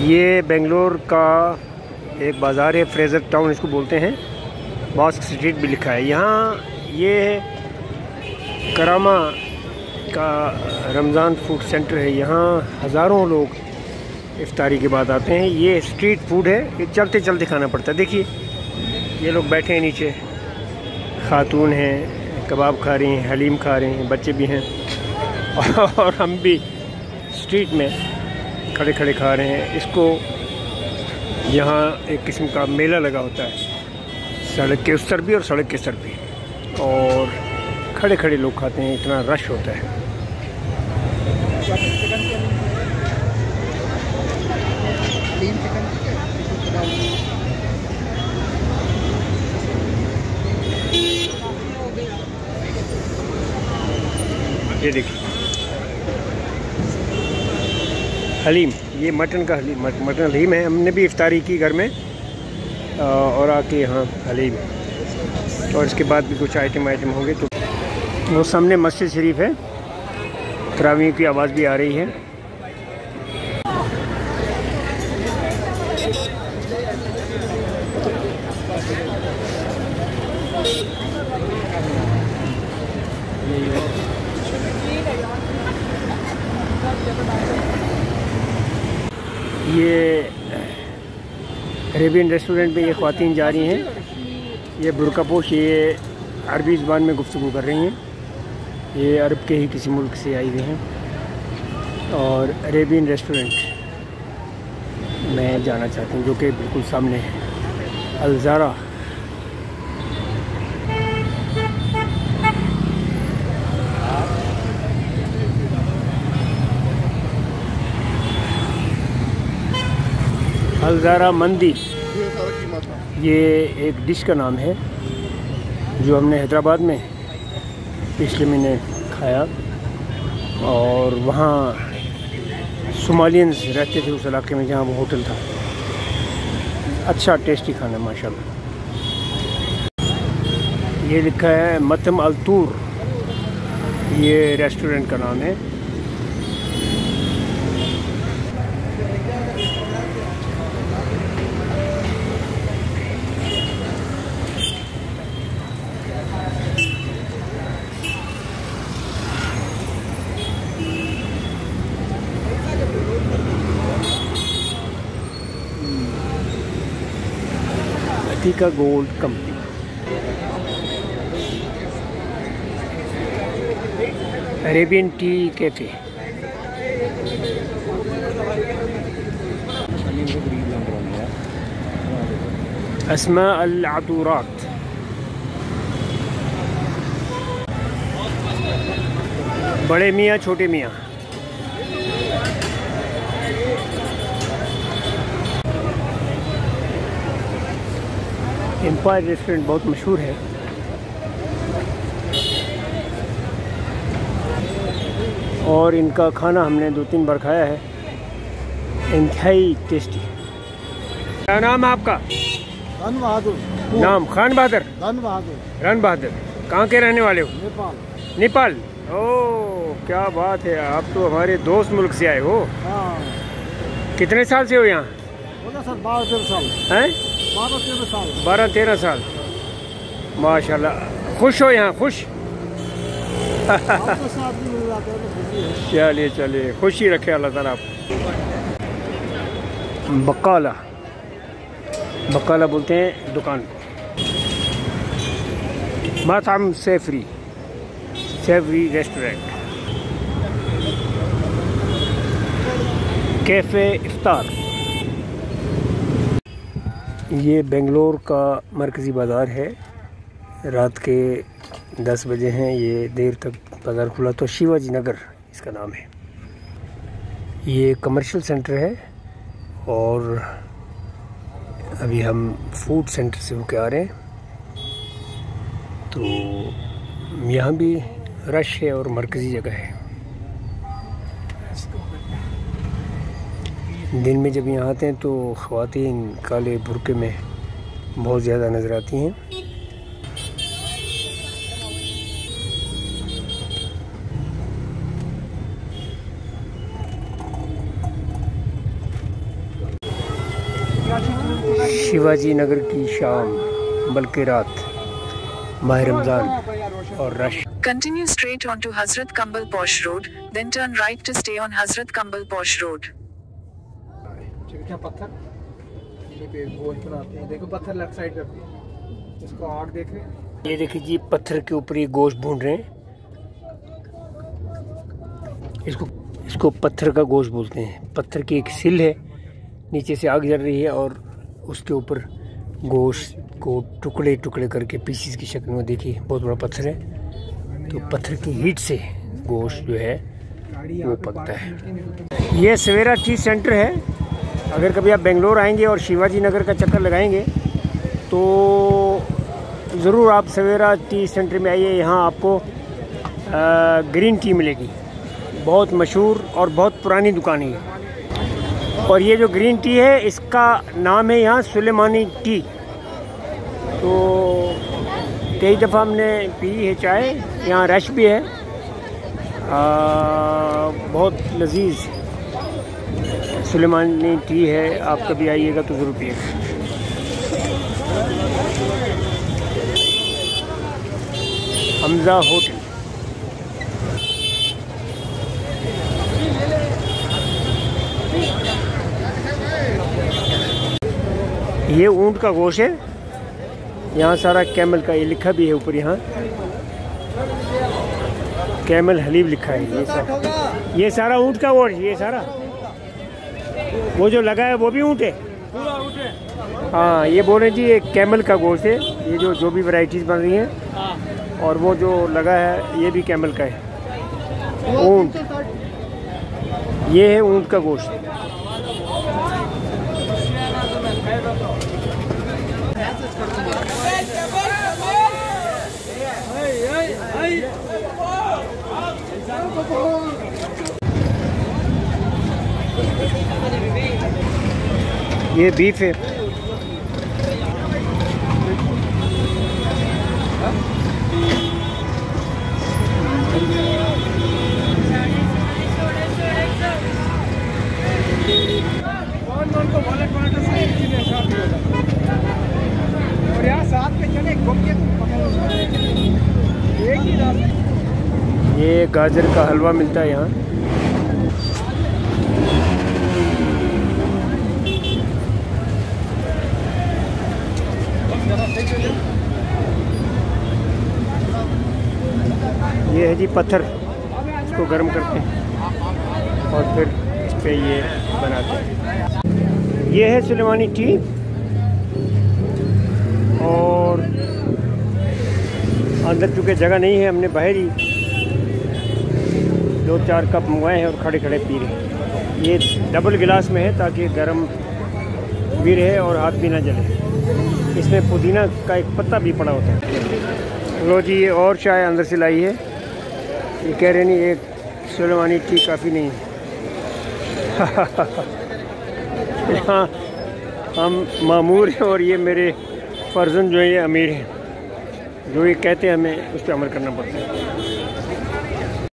ये बेंगलोर का एक बाज़ार है, फ्रेज़र टाउन इसको बोलते हैं। बॉस्क स्ट्रीट भी लिखा है यहाँ। ये करामा का रमज़ान फूड सेंटर है। यहाँ हज़ारों लोग इफ्तारी के बाद आते हैं। ये स्ट्रीट फूड है, ये चलते चलते खाना पड़ता है। देखिए ये लोग बैठे हैं नीचे, खातून हैं, कबाब खा रही हैं, हलीम खा रहे हैं, बच्चे भी हैं और हम भी स्ट्रीट में खड़े खड़े खा रहे हैं इसको। यहाँ एक किस्म का मेला लगा होता है, सड़क के उस तरफ भी और सड़क के इस तरफ भी, और खड़े खड़े लोग खाते हैं, इतना रश होता है। ये देखिए हलीम, ये मटन का हलीम, मटन हलीम है। हमने भी इफ्तारी की घर में और आके यहाँ हलीम, और इसके बाद भी कुछ आइटम होंगे। तो वो सामने मस्जिद शरीफ है, तरावीह की आवाज़ भी आ रही है। ये अरेबियन रेस्टोरेंट में ये ख़वातीन जा रही हैं, ये बुर्कापोश, ये अरबी ज़बान में गुफ्तगू कर रही हैं। ये अरब के ही किसी मुल्क से आई हुई हैं और अरेबियन रेस्टोरेंट में जाना चाहती हूँ, जो कि बिल्कुल सामने है, अल-ज़ारा। अल-ज़ारा मंदी, ये एक डिश का नाम है जो हमने हैदराबाद में पिछले महीने खाया, और वहाँ सोमालियंस रहते थे उस इलाके में जहाँ वो होटल था। अच्छा टेस्टी खाना माशाल्लाह। ये लिखा है मतम अल-तूर, ये रेस्टोरेंट का नाम है। का gold company, Arabian tea cafe. अस्मा अल अतूरात, बड़े मियाँ छोटे मियाँ। एम्पायर रेस्टोरेंट बहुत मशहूर है। और इनका खाना हमने 2-3 बार खाया है, इंतहाई टेस्टी। क्या नाम है आपका? रन बहादुर। नाम खान बहादुर? रन बहादुर। रन बहादुर। कहाँ के रहने वाले हो? नेपाल। नेपाल। ओह क्या बात है, आप तो हमारे दोस्त मुल्क से आए हो। हाँ। कितने साल से हो यहाँ? सर 12-13 साल। हैं? 12-13 साल। 12-13 साल, माशाल्लाह। खुश हो यहाँ? खुश? चलिए चलिए, खुशी रखे अल्लाह ताला आप। बकाला, बकाला बोलते हैं दुकान को। मातम सेफरी, सेफरी रेस्टोरेंट, कैफ़े इफ्तार। ये बेंगलोर का मरकज़ी बाज़ार है। रात के 10 बजे हैं, ये देर तक बाज़ार खुला, तो शिवाजी नगर इसका नाम है। ये कमर्शियल सेंटर है और अभी हम फूड सेंटर से होके आ रहे हैं। तो यहाँ भी रश है और मरकज़ी जगह है। दिन में जब यहाँ आते हैं तो ख़वातीन काले बुर्के में बहुत ज़्यादा नज़र आती हैं। शिवाजी नगर की शाम बल्कि रात, माह रमज़ान और rush. Continue straight on to Hazrat Kambal Posh Road, then turn right to stay on Hazrat Kambal Posh Road. पत्थर पे गोश्त बनाते हैं, देखो पत्थर लेफ्ट साइड पे, इसको आग देख रहे हैं। ये देखिए जी, पत्थर के ऊपर ये गोश्त भून रहे हैं। इसको पत्थर का गोश्त बोलते हैं। पत्थर की एक सिल है, नीचे से आग जल रही है और उसके ऊपर गोश्त को टुकड़े टुकड़े करके पीसीस की शक्ल में, देखिए बहुत बड़ा पत्थर है, तो पत्थर की हीट से गोश्त जो है वो पकता है। ये सवेरा टी सेंटर है। अगर कभी आप बेंगलोर आएंगे और शिवाजी नगर का चक्कर लगाएंगे तो ज़रूर आप सवेरा टी सेंटर में आइए। यहाँ आपको ग्रीन टी मिलेगी, बहुत मशहूर और बहुत पुरानी दुकान है। और ये जो ग्रीन टी है इसका नाम है यहाँ सुलेमानी टी। तो कई दफ़ा हमने पी है चाय, यहाँ रश भी है, बहुत लजीज सुलेमानी टी है। आप कभी आइएगा तो ज़रूर पिएगा। हमजा होटल, ये ऊंट का गोश्त है। यहाँ सारा कैमल का, ये लिखा भी है ऊपर, यहाँ कैमल हलीब लिखा है। ये सारा ऊंट का गोश्त, ये सारा वो जो लगा है वो भी ऊंट है। हाँ, ये बोल रहे जी ये कैमल का गोश्त है। ये जो भी वैरायटीज़ बन रही हैं, और वो जो लगा है ये भी कैमल का है। ऊंट, ये है ऊंट का गोश्त। ये बीफ है। और यहाँ साथ में चले घूम के एक ही रास्ते। ये गाजर का हलवा मिलता है यहाँ। ये है जी पत्थर, इसको गर्म करते हैं और फिर इस पे ये बनाते हैं। ये है सुलेमानी टी, और अंदर चूँकि जगह नहीं है, हमने बाहर ही 2-4 कप मंगवाए हैं और खड़े खड़े पी रहे हैं। ये डबल गिलास में है ताकि गर्म भी रहे और हाथ भी ना जले। इसमें पुदीना का एक पत्ता भी पड़ा होता है। लो जी, ये और चाय अंदर से लाई है। ये कह रहे नहीं, एक सुलेमानी टी काफ़ी नहीं है। यहाँ हम मामूर हैं और ये मेरे फर्जन जो है ये अमीर हैं। जो ये कहते हैं हमें उस पर अमल करना पड़ता है।